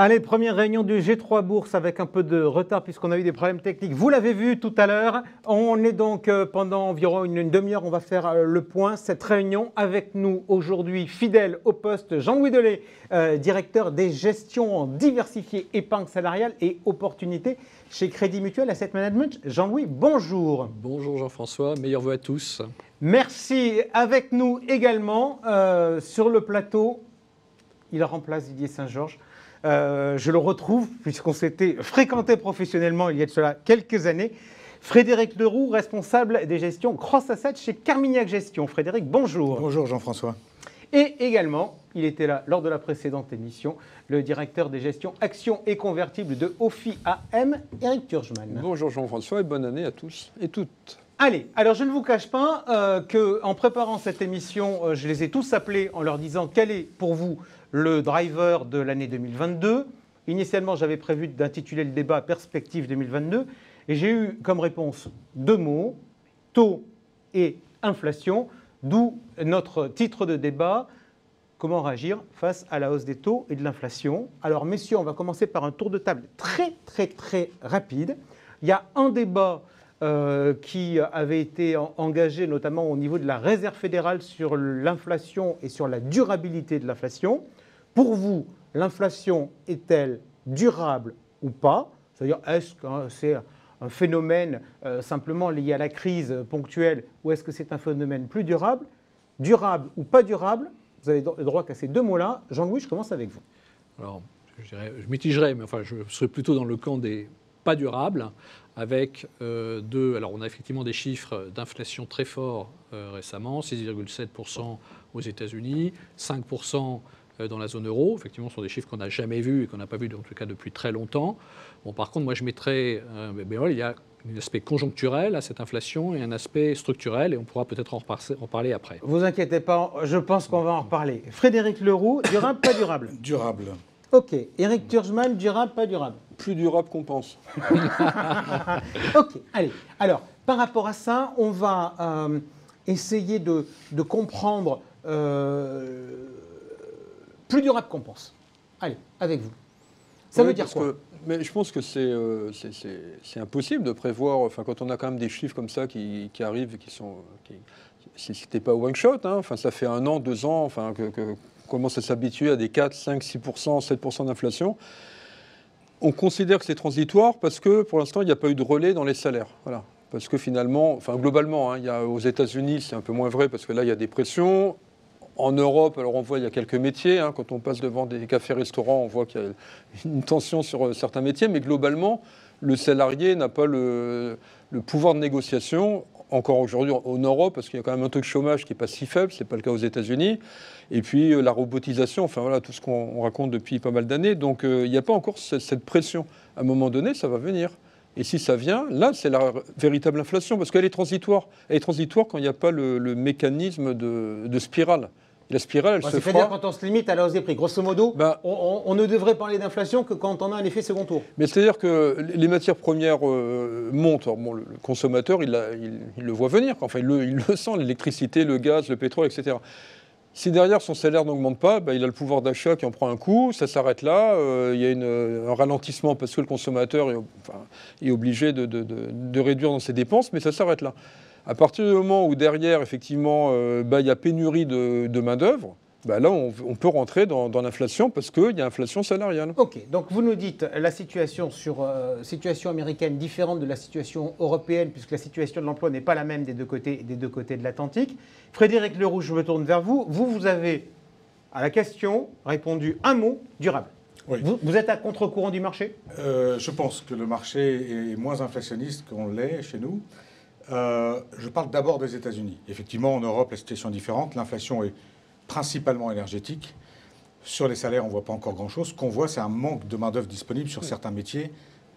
Allez, première réunion du G3 Bourse avec un peu de retard puisqu'on a eu des problèmes techniques. Vous l'avez vu tout à l'heure. On est donc pendant environ une demi-heure, on va faire le point. Cette réunion avec nous aujourd'hui, fidèle au poste, Jean-Louis Delay, directeur des gestions diversifiées épargne salariale et opportunités chez Crédit Mutuel Asset Management. Jean-Louis, bonjour. Bonjour Jean-François, meilleurs vœux à tous. Merci. Avec nous également sur le plateau, il remplace Didier Saint-Georges. Je le retrouve, puisqu'on s'était fréquenté professionnellement il y a de cela quelques années. Frédéric Leroux, responsable des gestions Cross Asset chez Carmignac Gestion. Frédéric, bonjour. Bonjour Jean-François. Et également, il était là lors de la précédente émission, le directeur des gestions actions et convertibles de OFI AM, Éric Turgeman. Bonjour Jean-François et bonne année à tous et toutes. Allez, alors je ne vous cache pas qu'en préparant cette émission, je les ai tous appelés en leur disant quel est pour vous le driver de l'année 2022. Initialement, j'avais prévu d'intituler le débat Perspective 2022 et j'ai eu comme réponse deux mots, taux et inflation, d'où notre titre de débat, comment réagir face à la hausse des taux et de l'inflation. Alors messieurs, on va commencer par un tour de table très rapide. Il y a un débat qui avait été engagé notamment au niveau de la Réserve fédérale sur l'inflation et sur la durabilité de l'inflation. Pour vous, l'inflation est-elle durable ou pas? C'est-à-dire, est-ce que c'est un phénomène simplement lié à la crise ponctuelle ou est-ce que c'est un phénomène plus durable? Durable ou pas durable? Vous avez le droit qu'à ces deux mots-là. Jean-Louis, je commence avec vous. Alors, je mitigerai, mais enfin, je serais plutôt dans le camp des pas durables, avec alors on a effectivement des chiffres d'inflation très forts récemment, 6,7% aux États-Unis, 5% dans la zone euro. Effectivement, ce sont des chiffres qu'on n'a jamais vus et qu'on n'a pas vus en tout cas depuis très longtemps. Bon, par contre, moi je mettrais, il y a un aspect conjoncturel à cette inflation et un aspect structurel, et on pourra peut-être en parler après. Vous inquiétez pas, je pense qu'on va en reparler. Frédéric Leroux, durable, pas durable? Durable. Ok. Éric Turgeman, durable, pas durable? Plus durable qu'on pense. Ok, allez. Alors, par rapport à ça, on va essayer de comprendre plus durable qu'on pense. Allez, avec vous. Ça veut dire quoi? Mais je pense que c'est impossible de prévoir, enfin, quand on a quand même des chiffres comme ça qui arrivent, c'était pas one shot, hein, enfin, ça fait 1 an, 2 ans, enfin, qu'on commence à s'habituer à des 4, 5, 6%, 7% d'inflation. On considère que c'est transitoire parce que pour l'instant, il n'y a pas eu de relais dans les salaires. Voilà. Parce que finalement, enfin globalement, hein, aux États-Unis, c'est un peu moins vrai parce que là, il y a des pressions. En Europe, alors on voit il y a quelques métiers. Hein, quand on passe devant des cafés-restaurants, on voit qu'il y a une tension sur certains métiers. Mais globalement, le salarié n'a pas le pouvoir de négociation, encore aujourd'hui en Europe, parce qu'il y a quand même un taux de chômage qui n'est pas si faible. Ce n'est pas le cas aux États-Unis. Et puis la robotisation, enfin voilà, tout ce qu'on raconte depuis pas mal d'années. Donc il n'y a pas encore cette pression. À un moment donné, ça va venir. Et si ça vient, là, c'est la véritable inflation, parce qu'elle est transitoire. Elle est transitoire quand il n'y a pas le mécanisme de spirale. Et la spirale, elle se fera... C'est-à-dire quand on se limite à la hausse des prix. Grosso modo, on ne devrait parler d'inflation que quand on a un effet second tour. Mais c'est-à-dire que les matières premières montent. Alors, bon, le consommateur, il le voit venir. Enfin, il le sent, l'électricité, le gaz, le pétrole, etc. Si derrière son salaire n'augmente pas, il a le pouvoir d'achat qui en prend un coup, ça s'arrête là, il y a un ralentissement parce que le consommateur est obligé de réduire dans ses dépenses, mais ça s'arrête là. À partir du moment où derrière, effectivement, il y a pénurie de main-d'œuvre, là, on peut rentrer dans l'inflation parce qu'il y a inflation salariale. Ok, donc vous nous dites la situation situation américaine différente de la situation européenne, puisque la situation de l'emploi n'est pas la même des deux côtés de l'Atlantique. Frédéric Leroux, je me tourne vers vous. Vous avez, à la question, répondu un mot, durable. Oui. Vous êtes à contre-courant du marché? Je pense que le marché est moins inflationniste qu'on l'est chez nous. Je parle d'abord des États-Unis. Effectivement, en Europe, la situation est différente. L'inflation est principalement énergétique. Sur les salaires, on ne voit pas encore grand-chose. Ce qu'on voit, c'est un manque de main-d'œuvre disponible sur certains métiers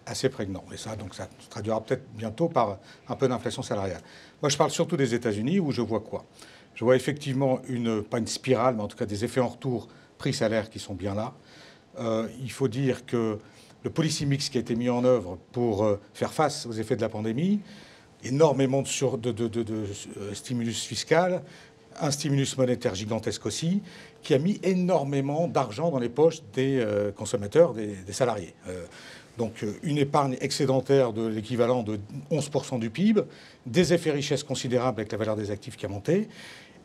assez prégnant. Et ça, donc, ça se traduira peut-être bientôt par un peu d'inflation salariale. Moi, je parle surtout des États-Unis, où je vois quoi? Je vois effectivement pas une spirale, mais en tout cas des effets en retour prix-salaire qui sont bien là. Il faut dire que le policy mix qui a été mis en œuvre pour faire face aux effets de la pandémie, énormément de stimulus fiscal, un stimulus monétaire gigantesque aussi, qui a mis énormément d'argent dans les poches des consommateurs, des salariés. Donc une épargne excédentaire de l'équivalent de 11% du PIB, des effets richesse considérables avec la valeur des actifs qui a monté,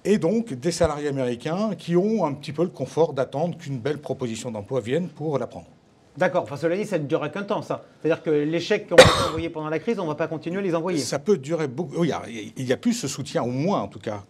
et donc des salariés américains qui ont un petit peu le confort d'attendre qu'une belle proposition d'emploi vienne pour la prendre. D'accord. Enfin, cela dit, ça ne durera qu'un temps, ça. C'est-à-dire que les chèques qu'on a envoyés pendant la crise, on ne va pas continuer à les envoyer. Ça peut durer beaucoup. Oui, il y a plus ce soutien, au moins en tout cas,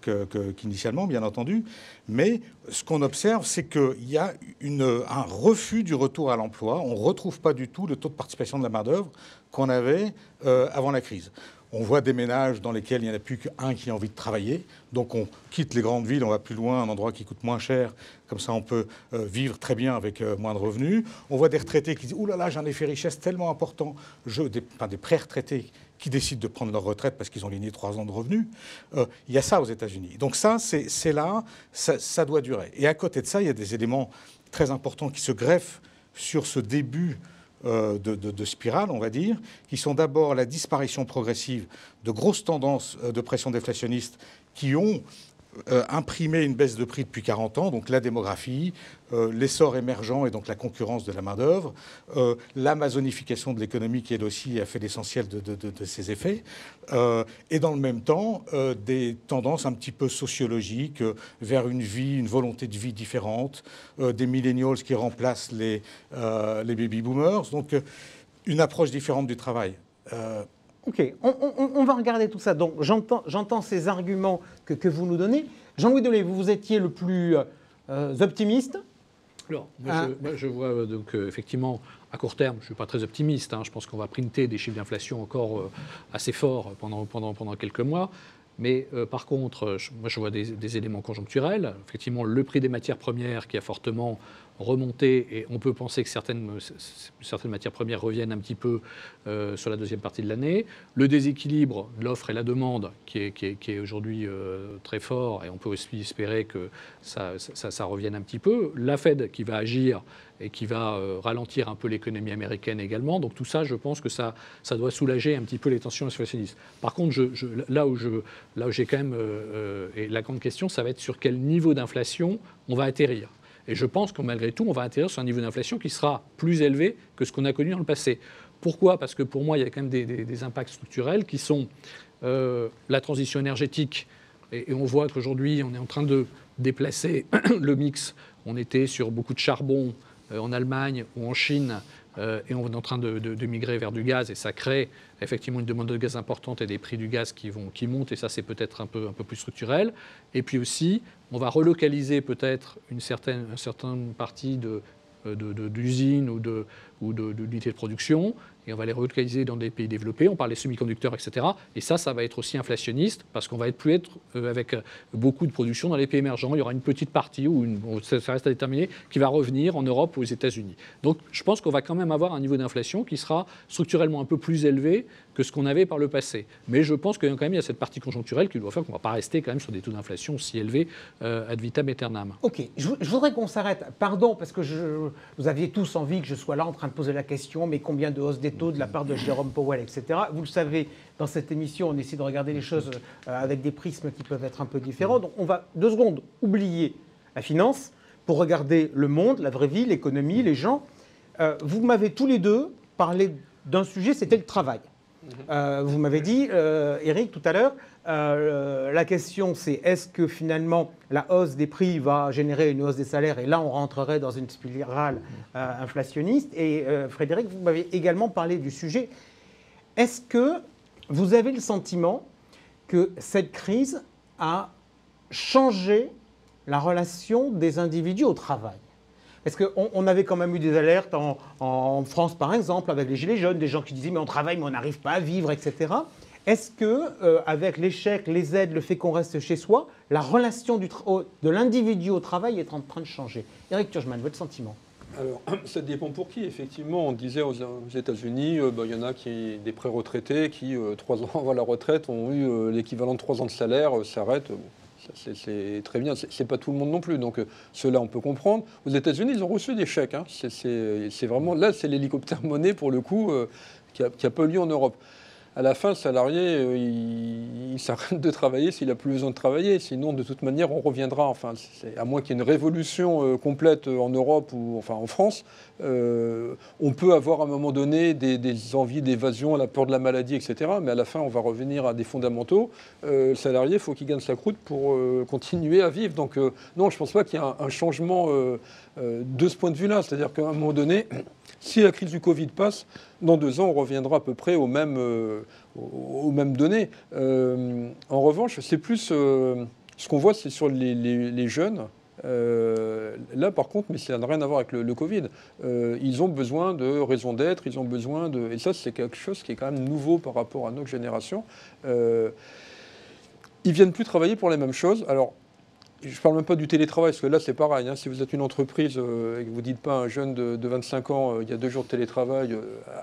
qu'initialement, bien entendu. Mais ce qu'on observe, c'est qu'il y a un refus du retour à l'emploi. On ne retrouve pas du tout le taux de participation de la main-d'œuvre qu'on avait avant la crise. On voit des ménages dans lesquels il n'y en a plus qu'un qui a envie de travailler. Donc on quitte les grandes villes, on va plus loin, un endroit qui coûte moins cher. Comme ça, on peut vivre très bien avec moins de revenus. On voit des retraités qui disent « Ouh là là, j'ai un effet richesse tellement important ». Des pré-retraités qui décident de prendre leur retraite parce qu'ils ont gagné 3 ans de revenus. Il y a ça aux États-Unis. Donc ça, c'est là, ça doit durer. Et à côté de ça, il y a des éléments très importants qui se greffent sur ce début de spirale, on va dire, qui sont d'abord la disparition progressive de grosses tendances de pression déflationniste qui ont imprimé une baisse de prix depuis 40 ans, donc la démographie, l'essor émergent et donc la concurrence de la main-d'œuvre, l'amazonification de l'économie qui, elle aussi, a fait l'essentiel de ces effets, et dans le même temps, des tendances un petit peu sociologiques vers une volonté de vie différente, des millennials qui remplacent les baby-boomers, donc une approche différente du travail. Ok, on va regarder tout ça. Donc j'entends ces arguments que vous nous donnez. Jean-Louis Delet, vous étiez le plus optimiste. Alors, moi, je vois donc effectivement, à court terme, je ne suis pas très optimiste. Je pense qu'on va printer des chiffres d'inflation encore assez forts pendant quelques mois. Mais par contre, moi je vois des éléments conjoncturels. Effectivement, le prix des matières premières qui a fortement remonté, et on peut penser que certaines matières premières reviennent un petit peu sur la deuxième partie de l'année. Le déséquilibre de l'offre et la demande qui est aujourd'hui très fort, et on peut aussi espérer que ça revienne un petit peu. La Fed qui va agir et qui va ralentir un peu l'économie américaine également. Donc tout ça, je pense que ça doit soulager un petit peu les tensions inflationnistes. Par contre, là où j'ai quand même... et la grande question, ça va être sur quel niveau d'inflation on va atterrir. Et je pense que malgré tout, on va atterrir sur un niveau d'inflation qui sera plus élevé que ce qu'on a connu dans le passé. Pourquoi ? Parce que pour moi, il y a quand même des impacts structurels qui sont la transition énergétique. Et on voit qu'aujourd'hui, on est en train de déplacer le mix. On était sur beaucoup de charbon en Allemagne ou en Chine, et on est en train de migrer vers du gaz, et ça crée effectivement une demande de gaz importante et des prix du gaz qui montent, et ça c'est peut-être un peu plus structurel. Et puis aussi, on va relocaliser peut-être une certaine partie d'usines ou d'unités de production, et on va les relocaliser dans des pays développés, on parle des semi-conducteurs, etc. Et ça va être aussi inflationniste, parce qu'on va plus être avec beaucoup de production dans les pays émergents. Il y aura une petite partie, ça reste à déterminer, qui va revenir en Europe ou aux États-Unis. Donc je pense qu'on va quand même avoir un niveau d'inflation qui sera structurellement un peu plus élevé que ce qu'on avait par le passé. Mais je pense qu'il y a quand même cette partie conjoncturelle qui doit faire qu'on ne va pas rester quand même sur des taux d'inflation aussi élevés ad vitam aeternam. Ok, je voudrais qu'on s'arrête. Pardon, parce que vous aviez tous envie que je sois là en train de poser la question, mais combien de hausses des taux de la part de Jérôme Powell, etc. Vous le savez, dans cette émission, on essaie de regarder les choses avec des prismes qui peuvent être un peu différents. Donc on va 2 secondes oublier la finance pour regarder le monde, la vraie vie, l'économie, les gens. Vous m'avez tous les deux parlé d'un sujet, c'était le travail. Vous m'avez dit, Eric, tout à l'heure, la question c'est est-ce que finalement la hausse des prix va générer une hausse des salaires, et là on rentrerait dans une spirale inflationniste. Et Frédéric, vous m'avez également parlé du sujet. Est-ce que vous avez le sentiment que cette crise a changé la relation des individus au travail ? Parce qu'on avait quand même eu des alertes en France, par exemple, avec les Gilets jaunes, des gens qui disaient « mais on travaille, mais on n'arrive pas à vivre, etc. » Est-ce que, avec l'échec, les aides, le fait qu'on reste chez soi, la relation de l'individu au travail est en train de changer ? Eric Turgeman, votre sentiment ? Alors, ça dépend pour qui. Effectivement, on disait aux États-Unis, il y en a des pré-retraités qui, 3 ans avant la retraite, ont eu l'équivalent de 3 ans de salaire, s'arrêtent. C'est très bien, c'est pas tout le monde non plus, donc cela on peut comprendre. Aux États-Unis, ils ont reçu des chèques, c'est vraiment, là c'est l'hélicoptère monnaie pour le coup qui a peu lieu en Europe. à la fin, le salarié, il s'arrête de travailler s'il n'a plus besoin de travailler. Sinon, de toute manière, on reviendra. Enfin, à moins qu'il y ait une révolution complète en Europe ou enfin en France, on peut avoir à un moment donné des envies d'évasion, la peur de la maladie, etc. Mais à la fin, on va revenir à des fondamentaux. Le salarié, il faut qu'il gagne sa croûte pour continuer à vivre. Donc, non, je ne pense pas qu'il y ait un changement de ce point de vue-là. C'est-à-dire qu'à un moment donné, si la crise du Covid passe, dans 2 ans, on reviendra à peu près aux mêmes données. En revanche, c'est plus ce qu'on voit, c'est sur les jeunes. Là, par contre, mais ça n'a rien à voir avec le Covid. Ils ont besoin de raison d'être, ils ont besoin de... Et ça, c'est quelque chose qui est quand même nouveau par rapport à notre génération. Ils viennent plus travailler pour les mêmes choses. Alors, je ne parle même pas du télétravail, parce que là, c'est pareil. Hein, si vous êtes une entreprise et que vous ne dites pas à un jeune de 25 ans, il y a 2 jours de télétravail,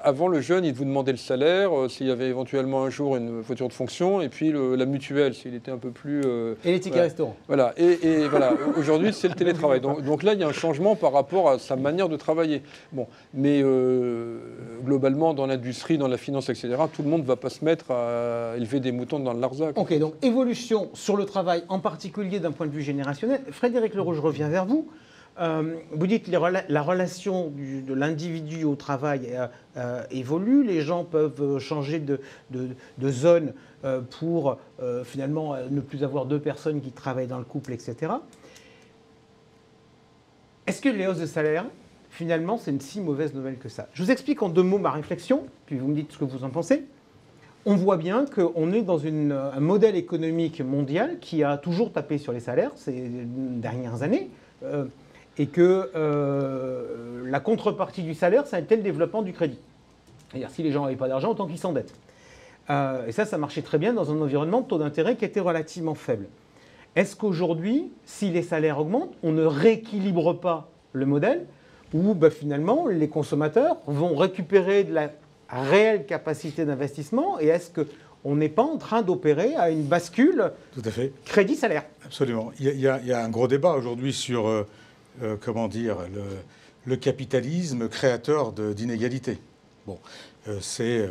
avant, le jeune, il vous demandait le salaire, s'il y avait éventuellement un jour une voiture de fonction, et puis la mutuelle, s'il était un peu plus... et les tickets restaurants. Voilà. Et voilà, aujourd'hui, c'est le télétravail. Donc là, il y a un changement par rapport à sa manière de travailler. Bon, mais globalement, dans l'industrie, dans la finance, etc., tout le monde ne va pas se mettre à élever des moutons dans le Larzac. Ok, donc évolution sur le travail, en particulier d'un point de vue générationnel. Frédéric Leroux, je reviens vers vous. Vous dites que la relation de l'individu au travail évolue, les gens peuvent changer de zone pour finalement ne plus avoir 2 personnes qui travaillent dans le couple, etc. Est-ce que les hausses de salaire, finalement, c'est une si mauvaise nouvelle que ça? Je vous explique en 2 mots ma réflexion, puis vous me dites ce que vous en pensez. On voit bien qu'on est dans un modèle économique mondial qui a toujours tapé sur les salaires ces dernières années et que la contrepartie du salaire, ça a été le développement du crédit. C'est-à-dire si les gens n'avaient pas d'argent, autant qu'ils s'endettent. Et ça marchait très bien dans un environnement de taux d'intérêt qui était relativement faible. Est-ce qu'aujourd'hui, si les salaires augmentent, on ne rééquilibre pas le modèle où finalement les consommateurs vont récupérer de la réelle capacité d'investissement, et est-ce qu'on n'est pas en train d'opérer à une bascule Tout à fait. Crédit-salaire? Absolument. Il y a un gros débat aujourd'hui sur comment dire, le capitalisme créateur d'inégalités. Bon, c'est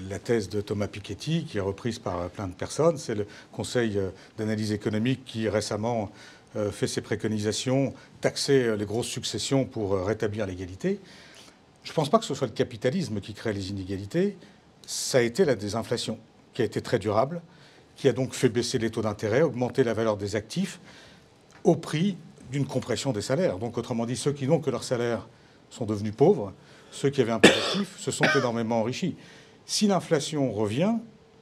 la thèse de Thomas Piketty qui est reprise par plein de personnes. C'est le Conseil d'analyse économique qui récemment fait ses préconisations, taxer les grosses successions pour rétablir l'égalité. Je ne pense pas que ce soit le capitalisme qui crée les inégalités. Ça a été la désinflation, qui a été très durable, qui a donc fait baisser les taux d'intérêt, augmenter la valeur des actifs au prix d'une compression des salaires. Donc, autrement dit, ceux qui n'ont que leur salaire sont devenus pauvres. Ceux qui avaient un peu d'actifs se sont énormément enrichis. Si l'inflation revient,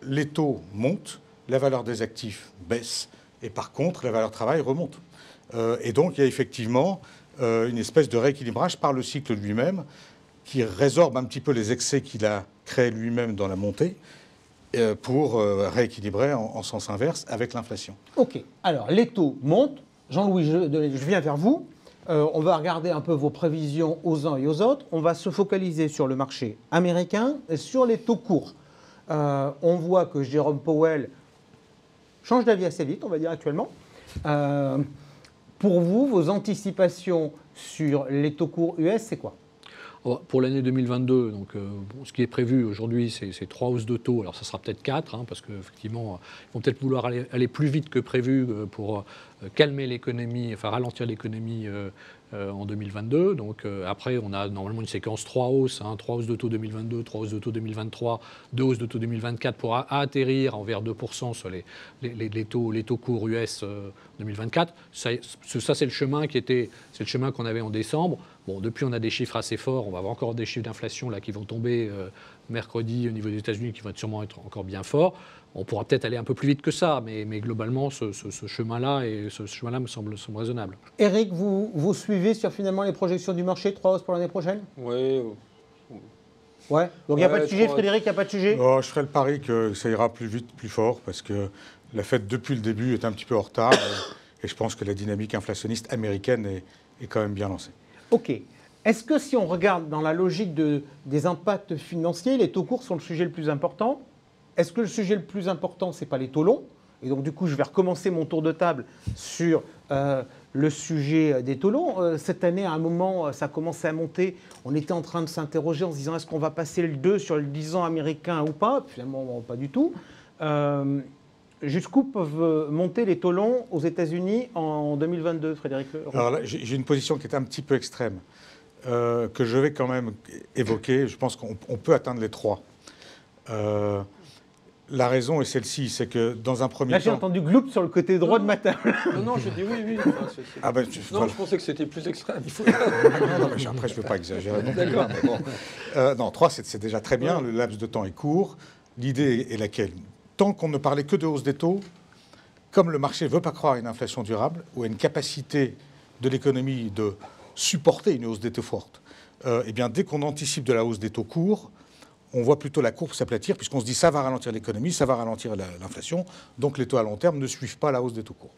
les taux montent, la valeur des actifs baisse, et par contre, la valeur travail remonte. Et donc, il y a effectivement une espèce de rééquilibrage par le cycle lui-même, qui résorbe un petit peu les excès qu'il a créés lui-même dans la montée pour rééquilibrer en sens inverse avec l'inflation. Ok, alors les taux montent. Jean-Louis, je viens vers vous. On va regarder un peu vos prévisions aux uns et aux autres. On va se focaliser sur le marché américain et sur les taux courts. On voit que Jérôme Powell change d'avis assez vite, on va dire actuellement. Pour vous, vos anticipations sur les taux courts US, c'est quoi? Pour l'année 2022, donc, ce qui est prévu aujourd'hui, c'est 3 hausses de taux. Alors ça sera peut-être 4, parce qu'effectivement, ils vont peut-être vouloir aller plus vite que prévu pour calmer l'économie, enfin ralentir l'économie en 2022. Donc après, on a normalement une séquence 3 hausses, 3 hausses de taux 2022, 3 hausses de taux 2023, 2 hausses de taux 2024 pour atterrir envers 2% sur les taux courts US 2024. Ça c'est le chemin c'est le chemin qu'on avait en décembre. Bon, depuis, on a des chiffres assez forts. On va avoir encore des chiffres d'inflation là qui vont tomber mercredi au niveau des États-Unis, qui vont sûrement être encore bien forts. On pourra peut-être aller un peu plus vite que ça, mais globalement, ce chemin-là me semble raisonnable. Eric, vous suivez sur finalement les projections du marché, 3 hausses pour l'année prochaine? Oui. Ouais. Donc il n'y a pas de sujet, Frédéric, il n'y a pas de sujet? Je ferai le pari que ça ira plus vite, plus fort, parce que la Fed, depuis le début, est un petit peu en retard. Et je pense que la dynamique inflationniste américaine est quand même bien lancée. Ok. Est-ce que si on regarde dans la logique des impacts financiers, les taux courts sont le sujet le plus important? Est-ce que le sujet le plus important, ce n'est pas les taux longs? Et donc, du coup, je vais recommencer mon tour de table sur le sujet des taux longs. Cette année, à un moment, ça commençait à monter. On était en train de s'interroger en se disant est-ce qu'on va passer le 2 sur le 10 ans américain ou pas? Finalement, pas du tout. Jusqu'où peuvent monter les taux longs aux États-Unis en 2022, Frédéric? Alors là, j'ai une position qui est un petit peu extrême, que je vais quand même évoquer. Je pense qu'on peut atteindre les 3. La raison est celle-ci, c'est que dans un premier Là, temps... j'ai entendu gloup sur le côté droit de ma table. Non, je dis oui. Enfin, Ah ben, non, je pensais que c'était plus extrême. Non, mais après, je ne veux pas exagérer. D'accord. Bon. Non, 3, c'est déjà très bien. Le laps de temps est court. L'idée est laquelle? Tant qu'on ne parlait que de hausse des taux, comme le marché ne veut pas croire à une inflation durable ou à une capacité de l'économie de supporter une hausse des taux forte, eh bien, dès qu'on anticipe de la hausse des taux courts, on voit plutôt la courbe s'aplatir, puisqu'on se dit ça va ralentir l'économie, ça va ralentir l'inflation, donc les taux à long terme ne suivent pas la hausse des taux courts.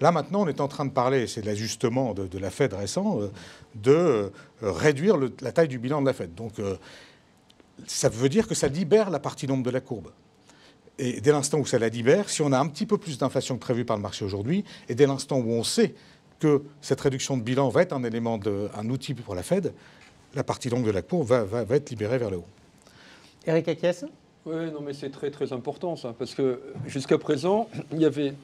Là, maintenant, on est en train de parler, c'est l'ajustement de la Fed récent, de réduire la taille du bilan de la Fed. Donc, ça veut dire que ça libère la partie longue de la courbe. Et dès l'instant où ça la libère, si on a un petit peu plus d'inflation que prévu par le marché aujourd'hui, et dès l'instant où on sait que cette réduction de bilan va être un élément, un outil pour la Fed, la partie longue de la courbe va être libérée vers le haut. Éric Akiès? Oui, non, mais c'est très très important ça, parce que jusqu'à présent,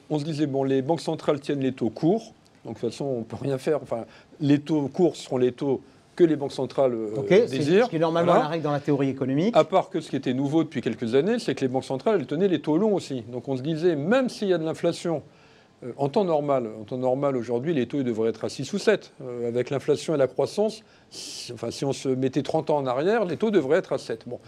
on se disait bon, les banques centrales tiennent les taux courts, donc de toute façon on peut rien faire. Enfin, les taux courts seront les taux que les banques centrales désirent. Ce qui est normalement la règle dans la théorie économique. À part que ce qui était nouveau depuis quelques années, c'est que les banques centrales elles tenaient les taux longs aussi. Donc on se disait même s'il y a de l'inflation. En temps normal aujourd'hui, les taux ils devraient être à 6 ou 7. Avec l'inflation et la croissance, si on se mettait 30 ans en arrière, les taux devraient être à 7. Bon.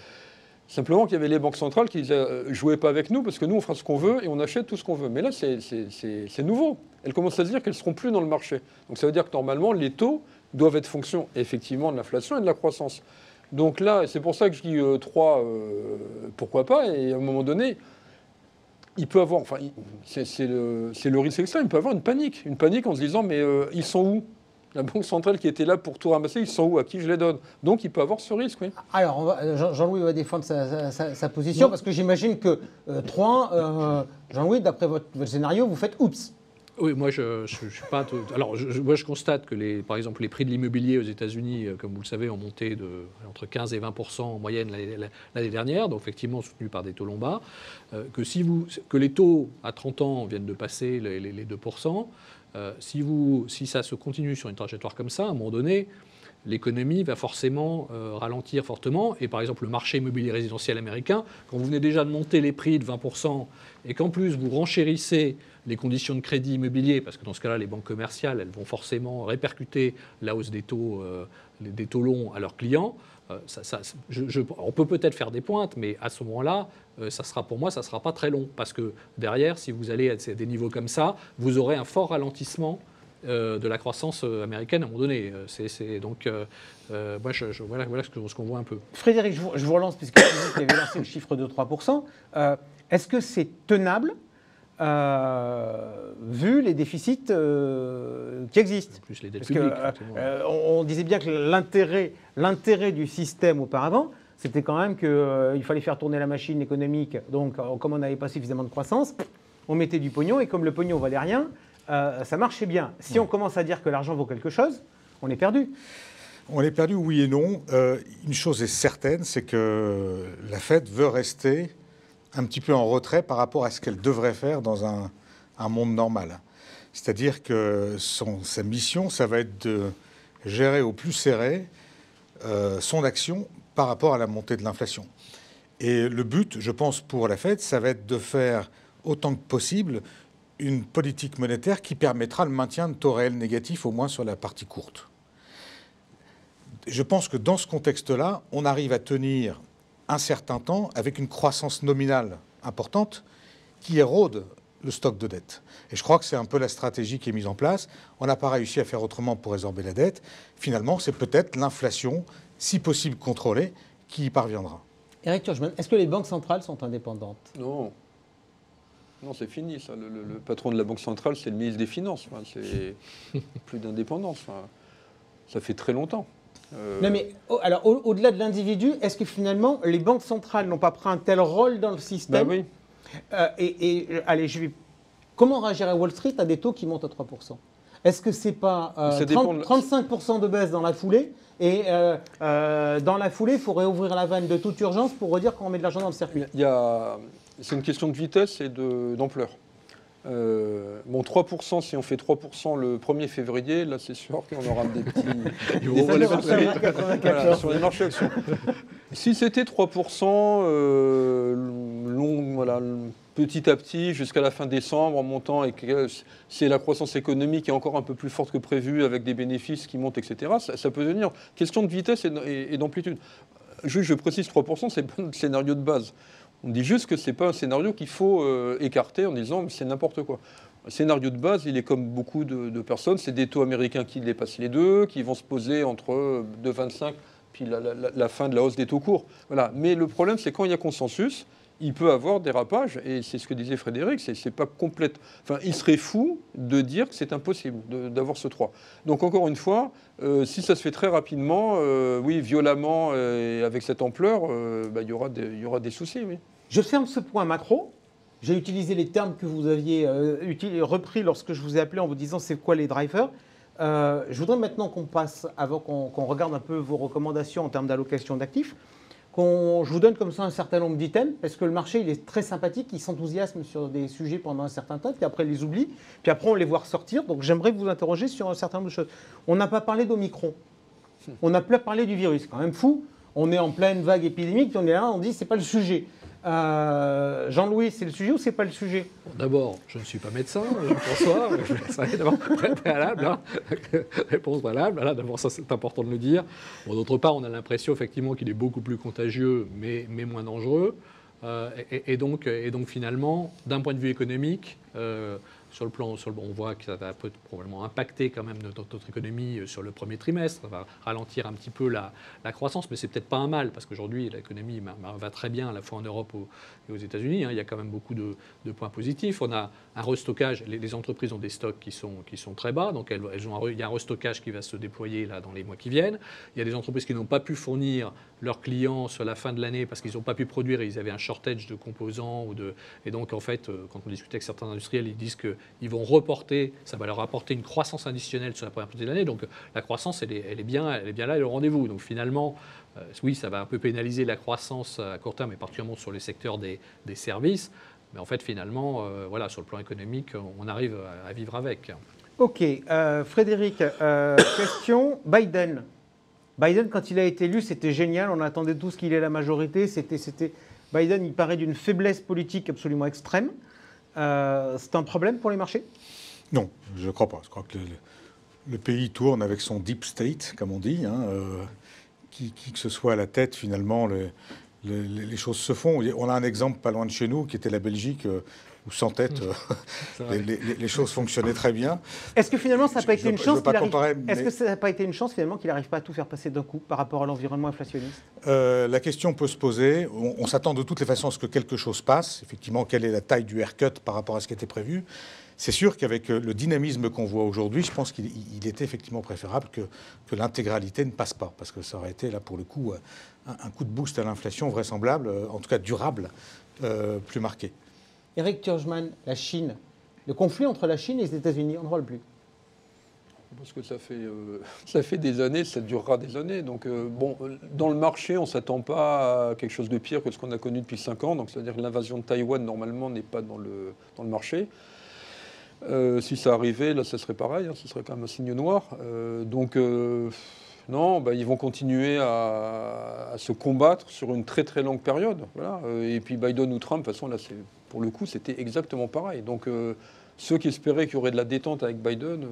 Simplement qu'il y avait les banques centrales qui disaient « jouez pas avec nous parce que nous, on fera ce qu'on veut et on achète tout ce qu'on veut ». Mais là, c'est nouveau. Elles commencent à se dire qu'elles ne seront plus dans le marché. Donc ça veut dire que normalement, les taux doivent être fonction effectivement de l'inflation et de la croissance. Donc là, c'est pour ça que je dis 3, pourquoi pas. Et à un moment donné, il peut avoir, enfin, c'est le risque extrême, il peut avoir une panique en se disant « mais ils sont où ?» La banque centrale qui était là pour tout ramasser, ils sont où? À qui je les donne? Donc il peut avoir ce risque, oui. Alors, Jean-Louis va défendre sa position, parce que j'imagine que 3, Jean-Louis, d'après votre scénario, vous faites oups. Oui, moi je suis pas. Alors, moi je constate que par exemple, les prix de l'immobilier aux États-Unis, comme vous le savez, ont monté entre 15 et 20% en moyenne l'année dernière, donc effectivement soutenu par des taux longs bas. Que les taux à 30 ans viennent de passer les 2%. Si ça se continue sur une trajectoire comme ça, à un moment donné, l'économie va forcément ralentir fortement. Et par exemple, le marché immobilier résidentiel américain, quand vous venez déjà de monter les prix de 20% et qu'en plus vous renchérissez les conditions de crédit immobilier, parce que dans ce cas-là, les banques commerciales, elles vont forcément répercuter la hausse des taux longs à leurs clients. On peut peut-être faire des pointes, mais à ce moment-là, pour moi, ça ne sera pas très long. Parce que derrière, si vous allez à des niveaux comme ça, vous aurez un fort ralentissement de la croissance américaine à un moment donné. Donc, moi, voilà ce qu'on voit un peu. Frédéric, je vous relance, puisque vous avez lancé le chiffre de 3%. Est-ce que c'est tenable vu les déficits qui existent? Plus les dettes publiques. On disait bien que l'intérêt du système auparavant, c'était quand même qu'il fallait faire tourner la machine économique. Donc, comme on n'avait pas suffisamment de croissance, on mettait du pognon, et comme le pognon valait rien, ça marchait bien. Si on commence à dire que l'argent vaut quelque chose, on est perdu. On est perdu, oui et non. Une chose est certaine, c'est que la Fed veut rester un petit peu en retrait par rapport à ce qu'elle devrait faire dans un monde normal. C'est-à-dire que sa mission, ça va être de gérer au plus serré son action par rapport à la montée de l'inflation. Et le but, je pense, pour la Fed, ça va être de faire autant que possible une politique monétaire qui permettra le maintien de taux réels négatifs, au moins sur la partie courte. Je pense que dans ce contexte-là, on arrive à tenir un certain temps avec une croissance nominale importante qui érode le stock de dette. Et je crois que c'est un peu la stratégie qui est mise en place. On n'a pas réussi à faire autrement pour résorber la dette. Finalement, c'est peut-être l'inflation, si possible contrôlée, qui y parviendra. Éric Turgeman, est-ce que les banques centrales sont indépendantes? Non. Non, c'est fini, ça. Le patron de la Banque centrale, c'est le ministre des Finances. Enfin, c'est plus d'indépendance. Enfin, ça fait très longtemps. Non, mais alors, au-delà de l'individu, est-ce que finalement, les banques centrales n'ont pas pris un tel rôle dans le système? Bah oui. Allez, je vais comment réagirait Wall Street à des taux qui montent à 3%? Est-ce que c'est pas 35% de baisse dans la foulée et dans la foulée, il faut réouvrir la vanne de toute urgence pour redire qu'on met de l'argent dans le circuit? C'est une question de vitesse et d'ampleur. 3%, si on fait 3% le 1er février, là c'est sûr qu'on aura des petits... sur les marchés actions. Si c'était 3%, petit à petit, jusqu'à la fin décembre, en montant, et que c'est la croissance économique qui est encore un peu plus forte que prévu, avec des bénéfices qui montent, etc., ça peut devenir question de vitesse et d'amplitude. Juste, je précise, 3%, c'est pas le scénario de base. On dit juste que ce n'est pas un scénario qu'il faut écarter en disant c'est n'importe quoi. Le scénario de base, il est comme beaucoup de personnes, c'est des taux américains qui dépassent les 2, qui vont se poser entre 2,25 puis la fin de la hausse des taux courts. Voilà. Mais le problème, c'est quand il y a consensus, il peut avoir dérapage, et c'est ce que disait Frédéric, c'est pas complète. Enfin, il serait fou de dire que c'est impossible d'avoir ce 3. Donc encore une fois, si ça se fait très rapidement, oui, violemment, et avec cette ampleur, il y aura des soucis, oui. Je ferme ce point macro. J'ai utilisé les termes que vous aviez repris lorsque je vous ai appelé en vous disant c'est quoi les drivers. Je voudrais maintenant qu'on passe, avant qu'on regarde un peu vos recommandations en termes d'allocation d'actifs, je vous donne comme ça un certain nombre d'items, parce que le marché il est très sympathique, il s'enthousiasme sur des sujets pendant un certain temps, puis après il les oublie, puis après on les voit ressortir. Donc j'aimerais vous interroger sur un certain nombre de choses. On n'a pas parlé d'Omicron, on a parlé du virus, quand même fou. On est en pleine vague épidémique, puis on est là, on dit c'est pas le sujet. Jean-Louis, c'est le sujet ou c'est pas le sujet? D'abord, je ne suis pas médecin, Jean-François. Ça est d'abord préalable, hein. Réponse préalable. Voilà, d'abord, ça c'est important de le dire. Bon, d'autre part, on a l'impression effectivement qu'il est beaucoup plus contagieux, mais moins dangereux. Et donc finalement, d'un point de vue économique, on voit que ça va probablement impacter quand même notre économie sur le premier trimestre, ça va ralentir un petit peu la croissance, mais c'est peut-être pas un mal, parce qu'aujourd'hui l'économie va très bien à la fois en Europe et aux États-Unis, hein. Il y a quand même beaucoup de points positifs. On a un restockage, les entreprises ont des stocks qui sont très bas, donc il y a un restockage qui va se déployer là dans les mois qui viennent. Il y a des entreprises qui n'ont pas pu fournir leurs clients sur la fin de l'année parce qu'ils n'ont pas pu produire et ils avaient un shortage de composants et donc en fait quand on discute avec certains industriels, ils disent qu'ils vont reporter, ça va leur apporter une croissance additionnelle sur la première partie de l'année. Donc la croissance elle est bien là, elle est au rendez-vous. Donc finalement oui, ça va un peu pénaliser la croissance à court terme et particulièrement sur les secteurs des services. Mais en fait, finalement, voilà, sur le plan économique, on arrive à vivre avec. Ok. Frédéric, question. Biden, quand il a été élu, c'était génial. On attendait tous qu'il ait la majorité. Biden, il paraît d'une faiblesse politique absolument extrême. C'est un problème pour les marchés? Non, je ne crois pas. Je crois que le pays tourne avec son deep state, comme on dit. Hein, qui que ce soit à la tête, finalement, les choses se font. On a un exemple pas loin de chez nous, qui était la Belgique, où sans tête, les choses fonctionnaient très bien. Est-ce que finalement, ça n'a pas été une chance finalement qu'il n'arrive pas à tout faire passer d'un coup par rapport à l'environnement inflationniste? La question peut se poser. On s'attend de toutes les façons à ce que quelque chose passe. Effectivement, quelle est la taille du haircut par rapport à ce qui était prévu? C'est sûr qu'avec le dynamisme qu'on voit aujourd'hui, je pense qu'il était effectivement préférable que l'intégralité ne passe pas, parce que ça aurait été, là, pour le coup, un coup de boost à l'inflation vraisemblable, en tout cas durable, plus marqué. Eric Turgeman, la Chine, le conflit entre la Chine et les États-Unis, on ne parle plus. Parce que ça fait des années, ça durera des années. Donc, dans le marché, on ne s'attend pas à quelque chose de pire que ce qu'on a connu depuis 5 ans. Donc, c'est-à-dire que l'invasion de Taïwan, normalement, n'est pas dans le marché. Si ça arrivait, là, ça serait pareil, hein, ce serait quand même un signe noir. Non, ils vont continuer à se combattre sur une très très longue période. Voilà. Et puis Biden ou Trump, de toute façon, là, pour le coup, c'était exactement pareil. Donc ceux qui espéraient qu'il y aurait de la détente avec Biden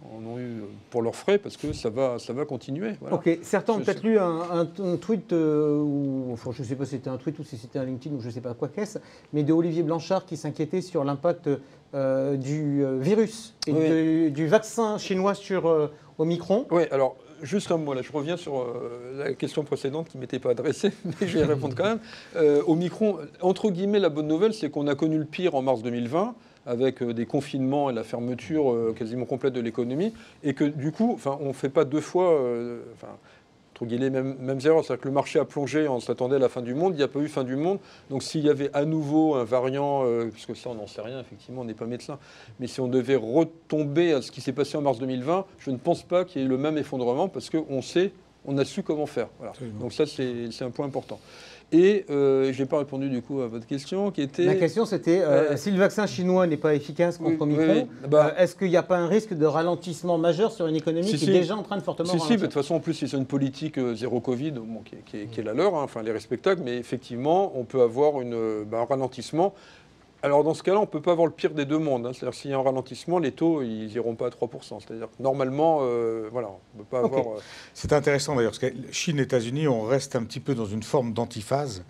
en ont eu pour leurs frais, parce que ça va continuer. Voilà. Ok, certains ont peut-être lu un tweet, enfin, je ne sais pas si c'était un tweet ou si c'était un LinkedIn ou je ne sais pas quoi qu'est-ce, mais de Olivier Blanchard qui s'inquiétait sur l'impact du virus et du vaccin chinois sur Omicron. Oui, alors juste un mot là, je reviens sur la question précédente qui ne m'était pas adressée, mais je vais y répondre quand même. Omicron, entre guillemets, la bonne nouvelle, c'est qu'on a connu le pire en mars 2020, avec des confinements et la fermeture quasiment complète de l'économie, et que du coup, on ne fait pas deux fois... entre guillemets, mêmes erreurs. C'est-à-dire que le marché a plongé, on s'attendait à la fin du monde, il n'y a pas eu fin du monde. Donc s'il y avait à nouveau un variant, puisque ça on n'en sait rien, effectivement, on n'est pas médecin, mais si on devait retomber à ce qui s'est passé en mars 2020, je ne pense pas qu'il y ait le même effondrement parce qu'on sait, on a su comment faire. Voilà. Donc ça, c'est un point important. Et je n'ai pas répondu du coup à votre question qui était... La question c'était, si le vaccin chinois n'est pas efficace contre Omicron, est-ce qu'il n'y a pas un risque de ralentissement majeur sur une économie qui est déjà en train de fortement ralentir? De toute façon, en plus, ils ont une politique zéro Covid qui est la leur, hein, enfin, elle est respectable, mais effectivement, on peut avoir un ralentissement. Alors dans ce cas-là, on ne peut pas avoir le pire des deux mondes. Hein. C'est-à-dire s'il y a un ralentissement, les taux, ils n'iront pas à 3%. C'est-à-dire que normalement, voilà, on ne peut pas avoir... C'est intéressant d'ailleurs, parce que Chine et États-Unis, on reste un petit peu dans une forme d'antiphase.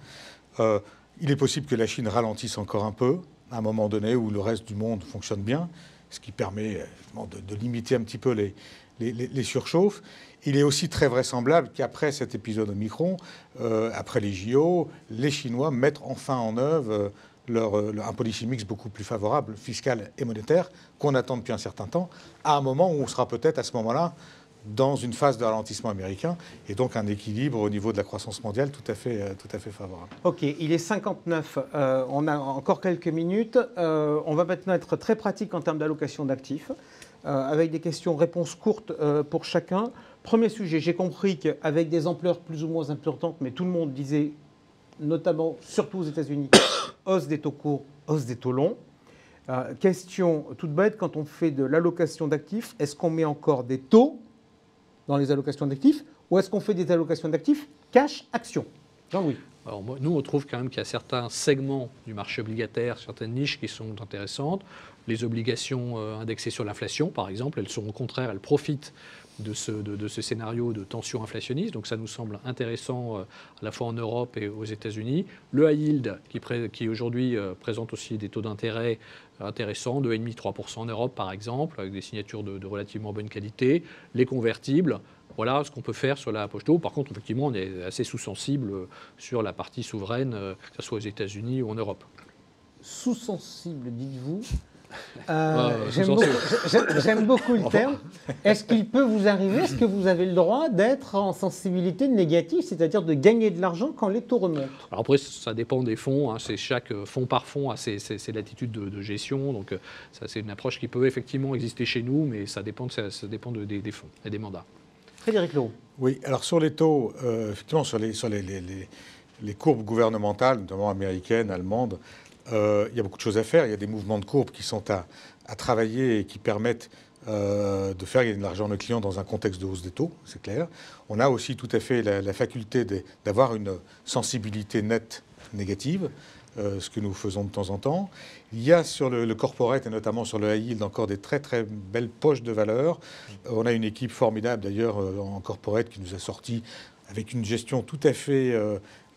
Il est possible que la Chine ralentisse encore un peu, à un moment donné où le reste du monde fonctionne bien, ce qui permet de limiter un petit peu les surchauffes. Il est aussi très vraisemblable qu'après cet épisode Omicron, après les JO, les Chinois mettent enfin en œuvre... un policy mix beaucoup plus favorable, fiscal et monétaire, qu'on attend depuis un certain temps, à un moment où on sera peut-être à ce moment-là dans une phase de ralentissement américain, et donc un équilibre au niveau de la croissance mondiale tout à fait favorable. Ok, il est 59, on a encore quelques minutes. On va maintenant être très pratique en termes d'allocation d'actifs, avec des questions-réponses courtes pour chacun. Premier sujet, j'ai compris qu'avec des ampleurs plus ou moins importantes, mais tout le monde disait, notamment, surtout aux États-Unis, hausse des taux courts, hausse des taux longs. Question toute bête, quand on fait de l'allocation d'actifs, est-ce qu'on met encore des taux dans les allocations d'actifs ou est-ce qu'on fait des allocations d'actifs cash action? Jean-Louis. Alors, nous, on trouve quand même qu'il y a certains segments du marché obligataire, certaines niches qui sont intéressantes. Les obligations indexées sur l'inflation, par exemple, elles sont au contraire, elles profitent de ce scénario de tension inflationniste. Donc ça nous semble intéressant à la fois en Europe et aux États-Unis. Le high yield qui aujourd'hui présente aussi des taux d'intérêt intéressants, 2,5-3% en Europe par exemple, avec des signatures de relativement bonne qualité. Les convertibles, voilà ce qu'on peut faire sur la poche d'eau. Par contre, effectivement, on est assez sous-sensible sur la partie souveraine, que ce soit aux États-Unis ou en Europe. Sous-sensible, dites-vous. J'aime beaucoup le terme. Est-ce qu'il peut vous arriver, est-ce que vous avez le droit d'être en sensibilité négative, c'est-à-dire de gagner de l'argent quand les taux remontent? Alors après, ça dépend des fonds. Hein, c'est chaque fonds par fonds a ses latitudes de gestion. Donc ça, c'est une approche qui peut effectivement exister chez nous, mais ça dépend des fonds et des mandats. Frédéric Leroux. Oui, alors sur les taux, effectivement, sur les courbes gouvernementales, notamment américaines, allemandes, il y a beaucoup de choses à faire. Il y a des mouvements de courbes qui sont à travailler et qui permettent de faire gagner de l'argent à nos clients dans un contexte de hausse des taux, c'est clair. On a aussi tout à fait la faculté d'avoir une sensibilité nette négative, ce que nous faisons de temps en temps. Il y a sur le corporate et notamment sur le high yield encore des très très belles poches de valeur. On a une équipe formidable d'ailleurs en corporate qui nous a sorti avec une gestion tout à fait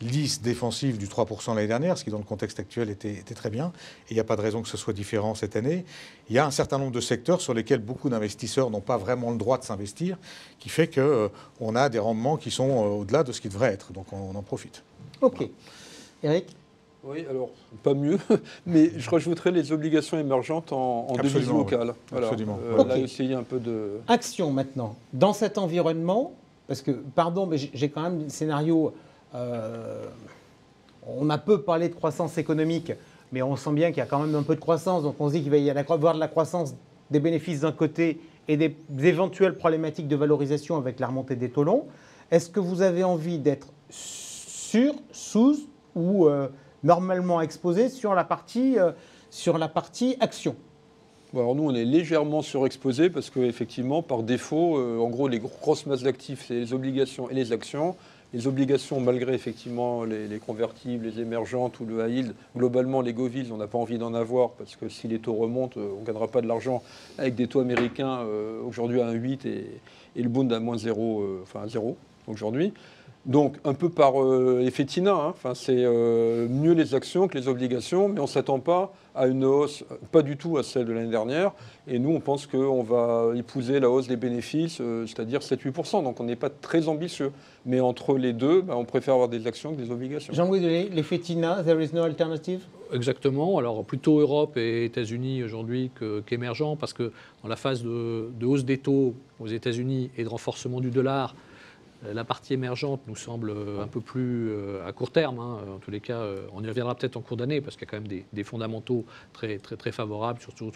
lisse défensive du 3% l'année dernière, ce qui dans le contexte actuel était très bien. Et il n'y a pas de raison que ce soit différent cette année. Il y a un certain nombre de secteurs sur lesquels beaucoup d'investisseurs n'ont pas vraiment le droit de s'investir, qui fait qu'on a des rendements qui sont au-delà de ce qui devrait être. Donc on en profite. OK. Voilà. Eric ? Oui, alors, pas mieux, mais je rajouterais les obligations émergentes en devise locale. Oui. Voilà. Absolument. Là, essayer un peu de... Action maintenant. Dans cet environnement, parce que, pardon, mais j'ai quand même des scénarios... on a peu parlé de croissance économique, mais on sent bien qu'il y a quand même un peu de croissance. Donc on se dit qu'il va y avoir de la croissance des bénéfices d'un côté et des éventuelles problématiques de valorisation avec la remontée des taux longs. Est-ce que vous avez envie d'être sur, sous ou normalement exposé sur la partie action? Bon, alors nous, on est légèrement surexposé parce qu'effectivement, par défaut, en gros, les grosses masses d'actifs, c'est les obligations et les actions. Les obligations, malgré effectivement les convertibles, les émergentes ou le high yield, globalement les govies, on n'a pas envie d'en avoir parce que si les taux remontent, on ne gagnera pas de l'argent avec des taux américains aujourd'hui à 1,8 et le bond à moins 0, enfin à 0 aujourd'hui. Donc un peu par effet Tina, hein. Enfin, c'est mieux les actions que les obligations, mais on ne s'attend pas à une hausse, pas du tout à celle de l'année dernière. Et nous, on pense qu'on va épouser la hausse des bénéfices, c'est-à-dire 7-8%. Donc on n'est pas très ambitieux. Mais entre les deux, on préfère avoir des actions que des obligations. Jean-Louis Delay, l'effet Tina, there is no alternative? Exactement. Alors plutôt Europe et États-Unis aujourd'hui qu'émergents, parce que dans la phase de hausse des taux aux États-Unis et de renforcement du dollar, La partie émergente nous semble un peu plus à court terme. En tous les cas, on y reviendra peut-être en cours d'année parce qu'il y a quand même des fondamentaux très, très, très favorables, surtout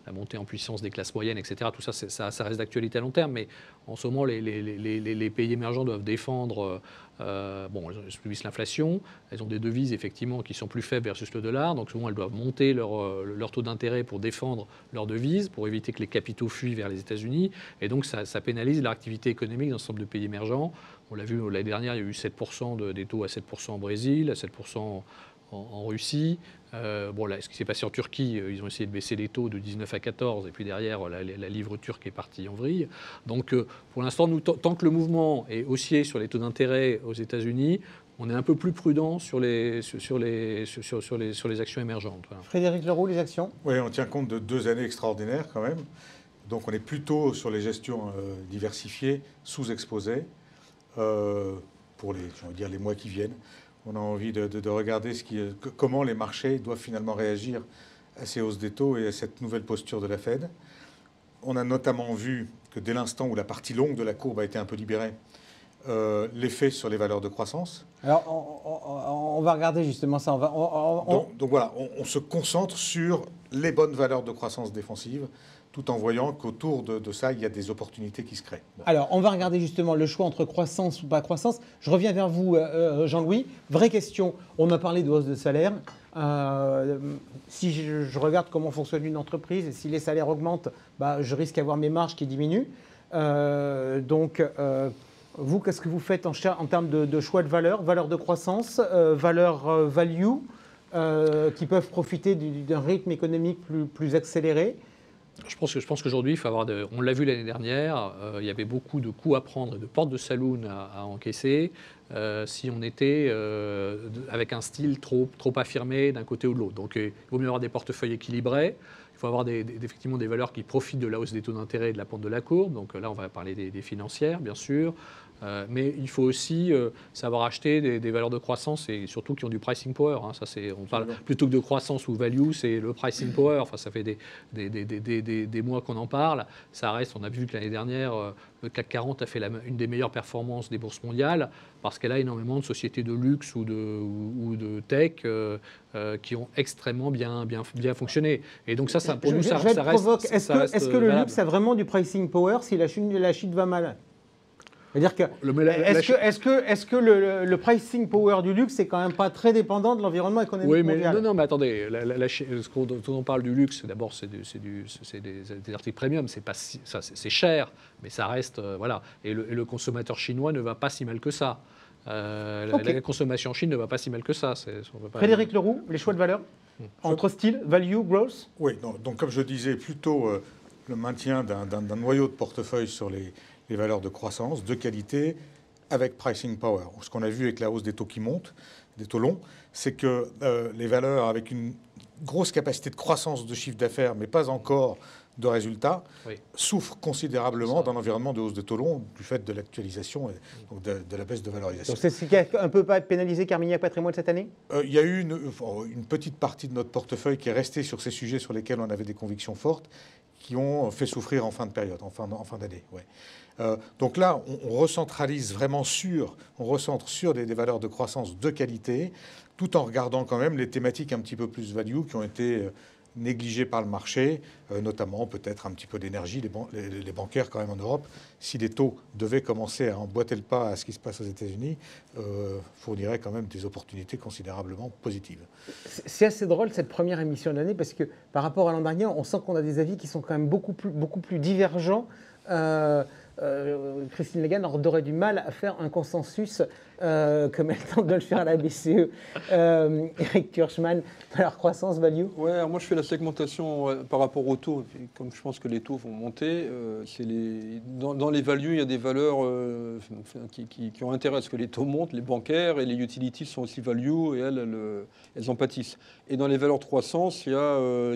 la montée en puissance des classes moyennes, etc. Tout ça, ça reste d'actualité à long terme. Mais en ce moment, les pays émergents doivent défendre. Elles subissent l'inflation. Elles ont des devises effectivement qui sont plus faibles versus le dollar. Donc souvent, elles doivent monter leur taux d'intérêt pour défendre leurs devises, pour éviter que les capitaux fuient vers les États-Unis. Et donc, ça pénalise l'activité économique dans l'ensemble de pays émergents. On l'a vu l'année dernière, il y a eu 7% des taux à 7% au Brésil, à 7% en Russie. Ce qui s'est passé en Turquie, ils ont essayé de baisser les taux de 19 à 14, et puis derrière, la livre turque est partie en vrille. Donc, pour l'instant, tant que le mouvement est haussier sur les taux d'intérêt aux États-Unis, on est un peu plus prudent sur les actions émergentes. Voilà. Frédéric Leroux, les actions ? Oui, on tient compte de 2 années extraordinaires quand même. Donc on est plutôt sur les gestions diversifiées, sous-exposées, pour les mois qui viennent. On a envie de regarder comment les marchés doivent finalement réagir à ces hausses des taux et à cette nouvelle posture de la Fed. On a notamment vu que dès l'instant où la partie longue de la courbe a été un peu libérée, l'effet sur les valeurs de croissance. Alors, on va regarder justement ça. Donc voilà, on se concentre sur les bonnes valeurs de croissance défensive, tout en voyant qu'autour de ça, il y a des opportunités qui se créent. Bon. Alors, on va regarder justement le choix entre croissance ou pas croissance. Je reviens vers vous, Jean-Louis. Vraie question, on a parlé de hausse de salaire. Si je regarde comment fonctionne une entreprise, et si les salaires augmentent, je risque d'avoir mes marges qui diminuent. Vous, qu'est-ce que vous faites en termes de choix de valeur de croissance, valeur value, qui peuvent profiter d'un rythme économique plus accéléré? Je pense qu'aujourd'hui, il faut avoir on l'a vu l'année dernière, il y avait beaucoup de coups à prendre et de portes de saloon à encaisser si on était avec un style trop affirmé d'un côté ou de l'autre. Donc il vaut mieux avoir des portefeuilles équilibrés. Il faut avoir effectivement des valeurs qui profitent de la hausse des taux d'intérêt et de la pente de la courbe. Donc là, on va parler des financières, bien sûr. Mais il faut aussi savoir acheter des valeurs de croissance et surtout qui ont du pricing power. On parle plutôt que de croissance ou value, c'est le pricing power. Enfin, ça fait des mois qu'on en parle. Ça reste, on a vu que l'année dernière, le CAC 40 a fait une des meilleures performances des bourses mondiales parce qu'elle a énormément de sociétés de luxe ou de tech qui ont extrêmement bien fonctionné. Et donc ça pour nous, ça reste. Est-ce que le luxe a vraiment du pricing power si la chute va mal? C'est-à-dire est-ce que le pricing power du luxe n'est quand même pas très dépendant de l'environnement économique mondial? Non, mais attendez, ce dont on parle du luxe, d'abord c'est des articles premium, c'est cher, mais ça reste voilà. Et le consommateur chinois ne va pas si mal que ça. La consommation en Chine ne va pas si mal que ça. Frédéric Leroux, les choix de valeur entre style, value, growth? Oui, donc comme je disais, plutôt le maintien d'un noyau de portefeuille sur les valeurs de croissance, de qualité, avec pricing power. Ce qu'on a vu avec la hausse des taux qui montent, des taux longs, c'est que les valeurs avec une grosse capacité de croissance de chiffre d'affaires, mais pas encore de résultats, souffrent considérablement dans l'environnement de hausse des taux longs du fait de l'actualisation et donc de la baisse de valorisation. Donc c'est ce qui a un peu pénalisé Carmignac Patrimoine cette année? Il y a eu une petite partie de notre portefeuille qui est restée sur ces sujets sur lesquels on avait des convictions fortes, qui ont fait souffrir en fin de période, en fin d'année. Ouais. Donc là, on recentralise vraiment on recentre sur des valeurs de croissance de qualité, tout en regardant quand même les thématiques un petit peu plus value qui ont été négligées par le marché, notamment peut-être un petit peu d'énergie, les bancaires quand même en Europe. Si les taux devaient commencer à emboîter le pas à ce qui se passe aux États-Unis, fourniraient quand même des opportunités considérablement positives. C'est assez drôle cette première émission de l'année parce que par rapport à l'an dernier, on sent qu'on a des avis qui sont quand même beaucoup plus divergents. Christine Lagarde aurait du mal à faire un consensus comme elle tente de le faire à la BCE. Eric Kirchmann, valeur croissance, value. Ouais, alors moi je fais la segmentation par rapport aux taux. Comme je pense que les taux vont monter, dans les values, il y a des valeurs qui ont intérêt à ce que les taux montent. Les bancaires et les utilities sont aussi value et elles en pâtissent. Et dans les valeurs de croissance, il y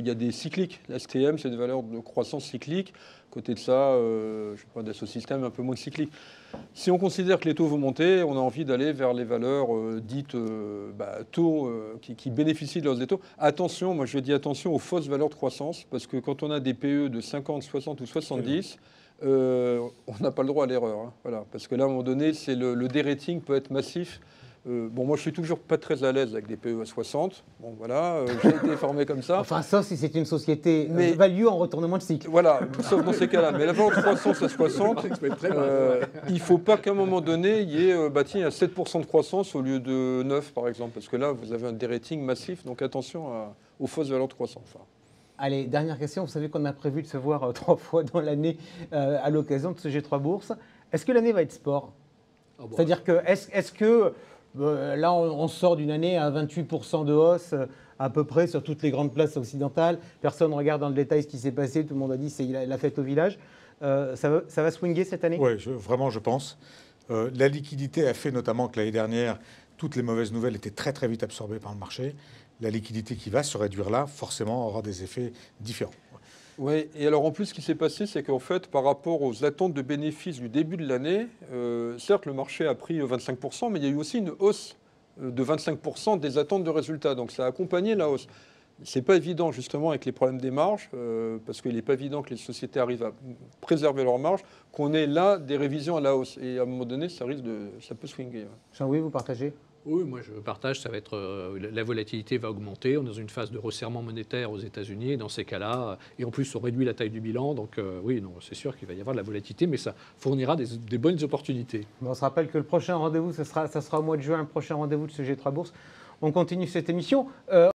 a des cycliques. La STM, c'est des valeurs de croissance cyclique. Côté de ça, je sais pas, Dassault Systèmes un peu moins cyclique. Si on considère que les taux vont monter, on a envie d'aller vers les valeurs dites taux qui bénéficient de la hausse des taux. Attention, moi je dis attention aux fausses valeurs de croissance, parce que quand on a des PE de 50, 60 ou 70, on n'a pas le droit à l'erreur. Hein, voilà, parce que là, à un moment donné, le dérating peut être massif. Bon, moi, je suis toujours pas très à l'aise avec des PE à 60. Bon, voilà, j'ai été formé comme ça. Enfin, sauf si c'est une société value en retournement de cycle. Voilà, sauf dans ces cas-là. Mais la valeur de croissance à 60, il ne faut pas qu'à un moment donné, il y ait 7% de croissance au lieu de 9, par exemple. Parce que là, vous avez un dérating massif. Donc, attention aux fausses valeurs de croissance. Enfin, allez, dernière question. Vous savez qu'on a prévu de se voir 3 fois dans l'année à l'occasion de ce G3 Bourse. Est-ce que l'année va être sport? C'est-à-dire que, est-ce que là, on sort d'une année à 28% de hausse à peu près sur toutes les grandes places occidentales. Personne ne regarde dans le détail ce qui s'est passé. Tout le monde a dit c'est la fête au village. Ça va swinguer cette année? Oui, vraiment, je pense. La liquidité a fait notamment que l'année dernière, toutes les mauvaises nouvelles étaient très très vite absorbées par le marché. La liquidité qui va se réduire là, forcément, aura des effets différents. Oui, et alors en plus, ce qui s'est passé, c'est qu'en fait, par rapport aux attentes de bénéfices du début de l'année, certes, le marché a pris 25%, mais il y a eu aussi une hausse de 25% des attentes de résultats. Donc ça a accompagné la hausse. C'est pas évident, justement, avec les problèmes des marges, parce qu'il n'est pas évident que les sociétés arrivent à préserver leurs marges, qu'on ait là des révisions à la hausse. Et à un moment donné, ça peut swinguer. Jean-Louis, vous partagez? Oui, moi je partage, ça va être la volatilité va augmenter, on est dans une phase de resserrement monétaire aux États-Unis, dans ces cas-là, et en plus on réduit la taille du bilan, donc oui, non, c'est sûr qu'il va y avoir de la volatilité, mais ça fournira des bonnes opportunités. On se rappelle que le prochain rendez-vous, ça sera au mois de juin, le prochain rendez-vous de ce G3 Bourse. On continue cette émission.